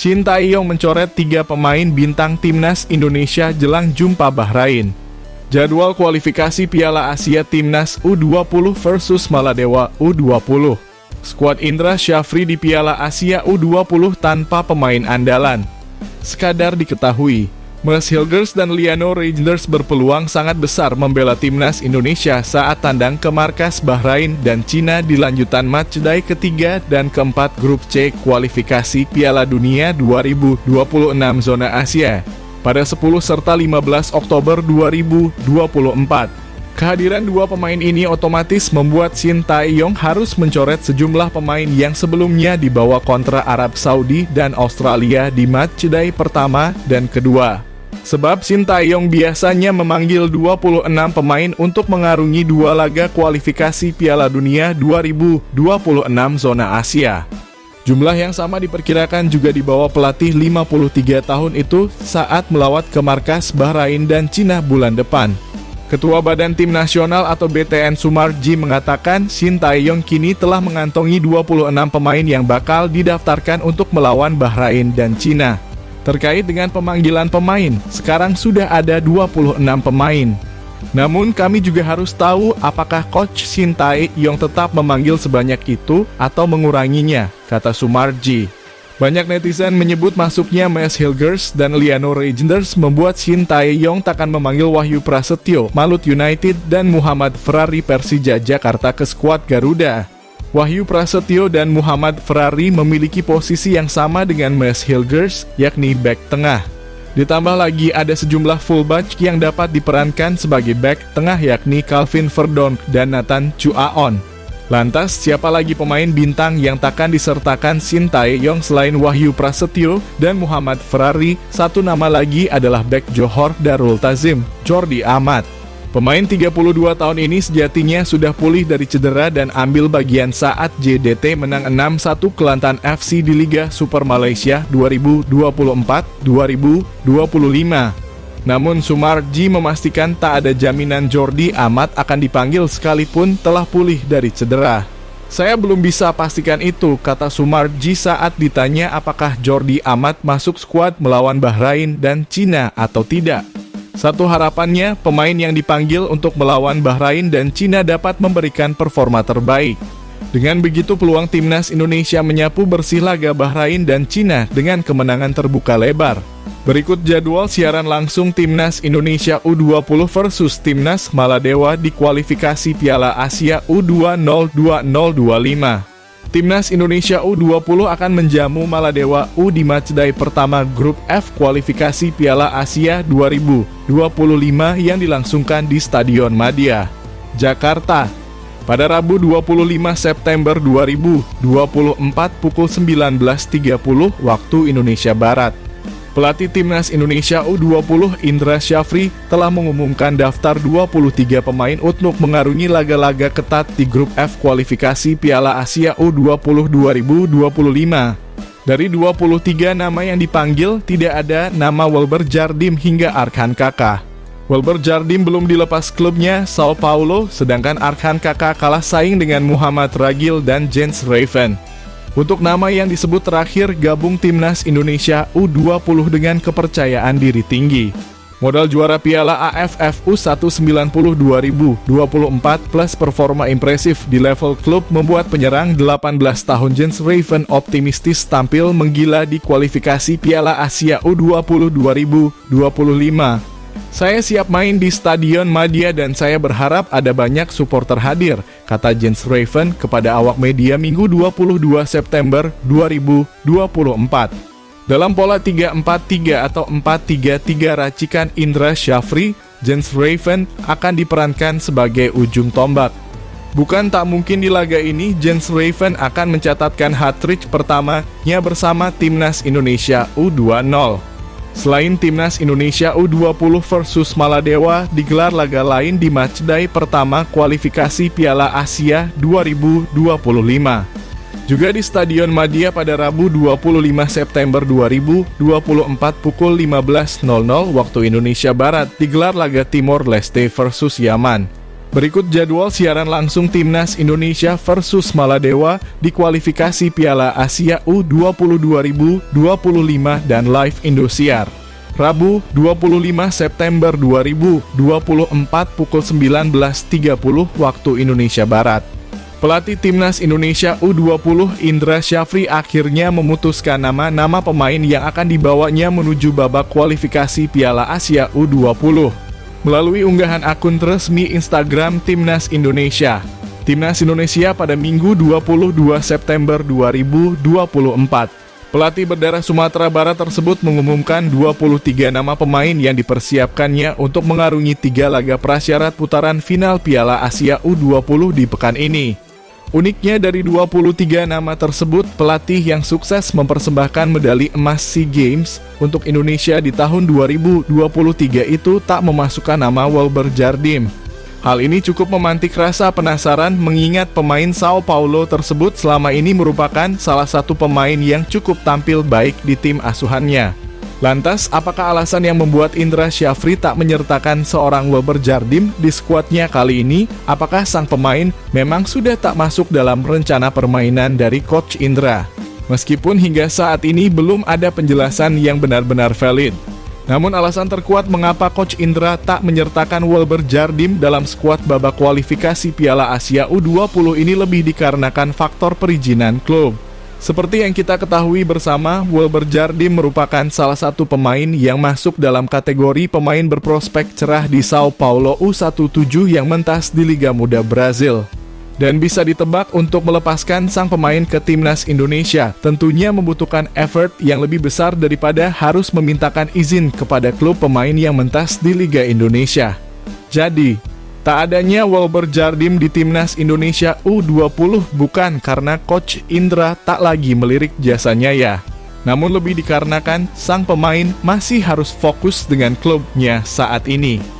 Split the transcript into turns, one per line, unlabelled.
Shin Tae-yong mencoret 3 pemain bintang timnas Indonesia jelang jumpa Bahrain. Jadwal kualifikasi Piala Asia Timnas U20 versus Maladewa U20. Skuad Indra Syafri di Piala Asia U20 tanpa pemain andalan. Sekadar diketahui, Mees Hilgers dan Liano Reijnders berpeluang sangat besar membela timnas Indonesia saat tandang ke markas Bahrain dan Cina di lanjutan matchday ketiga dan keempat grup C kualifikasi Piala Dunia 2026 zona Asia pada 10 serta 15 Oktober 2024. Kehadiran 2 pemain ini otomatis membuat Shin Tae-yong harus mencoret sejumlah pemain yang sebelumnya dibawa kontra Arab Saudi dan Australia di matchday pertama dan kedua. Sebab Shin Tae-yong biasanya memanggil 26 pemain untuk mengarungi 2 laga kualifikasi Piala Dunia 2026 zona Asia. Jumlah yang sama diperkirakan juga dibawa pelatih 53 tahun itu saat melawat ke markas Bahrain dan Cina bulan depan. Ketua Badan Tim Nasional atau BTN Sumarji mengatakan Shin Tae-yong kini telah mengantongi 26 pemain yang bakal didaftarkan untuk melawan Bahrain dan Cina. Terkait dengan pemanggilan pemain, sekarang sudah ada 26 pemain. Namun kami juga harus tahu apakah Coach Shin Tae-yong tetap memanggil sebanyak itu atau menguranginya, kata Sumarji. Banyak netizen menyebut masuknya Mees Hilgers dan Liano Reijnders membuat Shin Tae-yong takkan memanggil Wahyu Prasetyo, Malut United dan Muhammad Ferrari Persija Jakarta ke skuad Garuda. Wahyu Prasetyo dan Muhammad Ferrari memiliki posisi yang sama dengan Mees Hilgers, yakni bek tengah. Ditambah lagi ada sejumlah fullback yang dapat diperankan sebagai bek tengah yakni Calvin Verdonk dan Nathan Chuaon. Lantas, siapa lagi pemain bintang yang takkan disertakan Shin Tae-yong selain Wahyu Prasetyo dan Muhammad Ferrari? Satu nama lagi adalah bek Johor Darul Tazim, Jordi Amat. Pemain 32 tahun ini sejatinya sudah pulih dari cedera dan ambil bagian saat JDT menang 6-1 Kelantan FC di Liga Super Malaysia 2024-2025. Namun Sumarji memastikan tak ada jaminan Jordi Amat akan dipanggil sekalipun telah pulih dari cedera. Saya belum bisa pastikan itu, kata Sumarji saat ditanya apakah Jordi Amat masuk skuad melawan Bahrain dan Cina atau tidak. Satu harapannya, pemain yang dipanggil untuk melawan Bahrain dan Cina dapat memberikan performa terbaik. Dengan begitu peluang timnas Indonesia menyapu bersih laga Bahrain dan Cina dengan kemenangan terbuka lebar. Berikut jadwal siaran langsung Timnas Indonesia U20 versus Timnas Maladewa di kualifikasi Piala Asia U202025. Timnas Indonesia U20 akan menjamu Maladewa U di matchday pertama grup F kualifikasi Piala Asia 2025 yang dilangsungkan di Stadion Madia, Jakarta. Pada Rabu 25 September 2024 pukul 19.30 waktu Indonesia Barat. Pelatih Timnas Indonesia U20 Indra Syafri telah mengumumkan daftar 23 pemain untuk mengarungi laga-laga ketat di grup F kualifikasi Piala Asia U20 2025. Dari 23 nama yang dipanggil, tidak ada nama Welber Jardim hingga Arkan Kaka. Welber Jardim belum dilepas klubnya Sao Paulo, sedangkan Arkan Kaka kalah saing dengan Muhammad Ragil dan Jens Raven. Untuk nama yang disebut terakhir gabung Timnas Indonesia U20 dengan kepercayaan diri tinggi. Modal juara Piala AFF U190 2024 plus performa impresif di level klub membuat penyerang 18 tahun Jens Raven optimistis tampil menggila di kualifikasi Piala Asia U20 2025. Saya siap main di Stadion Madia dan saya berharap ada banyak supporter hadir, kata Jens Raven kepada awak media Minggu 22 September 2024. Dalam pola 3-4-3 atau 4-3-3 racikan Indra Syafri, Jens Raven akan diperankan sebagai ujung tombak. Bukan tak mungkin di laga ini, Jens Raven akan mencatatkan hat-trick pertamanya bersama Timnas Indonesia U20. Selain Timnas Indonesia U20 versus Maladewa, digelar laga lain di matchday pertama kualifikasi Piala Asia 2025. Juga di Stadion Madia pada Rabu 25 September 2024 pukul 15.00 waktu Indonesia Barat, digelar laga Timor Leste versus Yaman. Berikut jadwal siaran langsung Timnas Indonesia versus Maladewa di kualifikasi Piala Asia U20 2025 dan live Indosiar. Rabu, 25 September 2024 pukul 19.30 waktu Indonesia Barat. Pelatih Timnas Indonesia U20 Indra Syafri akhirnya memutuskan nama-nama pemain yang akan dibawanya menuju babak kualifikasi Piala Asia U20. Melalui unggahan akun resmi Instagram Timnas Indonesia. Timnas Indonesia pada Minggu 22 September 2024. Pelatih berdarah Sumatera Barat tersebut mengumumkan 23 nama pemain yang dipersiapkannya untuk mengarungi 3 laga prasyarat putaran final Piala Asia U20 di pekan ini. Uniknya dari 23 nama tersebut, pelatih yang sukses mempersembahkan medali emas SEA Games untuk Indonesia di tahun 2023 itu tak memasukkan nama Welber Jardim. Hal ini cukup memantik rasa penasaran mengingat pemain Sao Paulo tersebut selama ini merupakan salah satu pemain yang cukup tampil baik di tim asuhannya. Lantas, apakah alasan yang membuat Indra Syafri tak menyertakan seorang Welber Jardim di skuadnya kali ini? Apakah sang pemain memang sudah tak masuk dalam rencana permainan dari Coach Indra? Meskipun hingga saat ini belum ada penjelasan yang benar-benar valid. Namun alasan terkuat mengapa Coach Indra tak menyertakan Welber Jardim dalam skuad babak kualifikasi Piala Asia U20 ini lebih dikarenakan faktor perizinan klub. Seperti yang kita ketahui bersama, Welber Jardim merupakan salah satu pemain yang masuk dalam kategori pemain berprospek cerah di Sao Paulo U17 yang mentas di Liga Muda Brazil. Dan bisa ditebak untuk melepaskan sang pemain ke Timnas Indonesia, tentunya membutuhkan effort yang lebih besar daripada harus memintakan izin kepada klub pemain yang mentas di Liga Indonesia. Jadi, tak adanya Welber Jardim di Timnas Indonesia U20 bukan karena Coach Indra tak lagi melirik jasanya ya. Namun lebih dikarenakan sang pemain masih harus fokus dengan klubnya saat ini.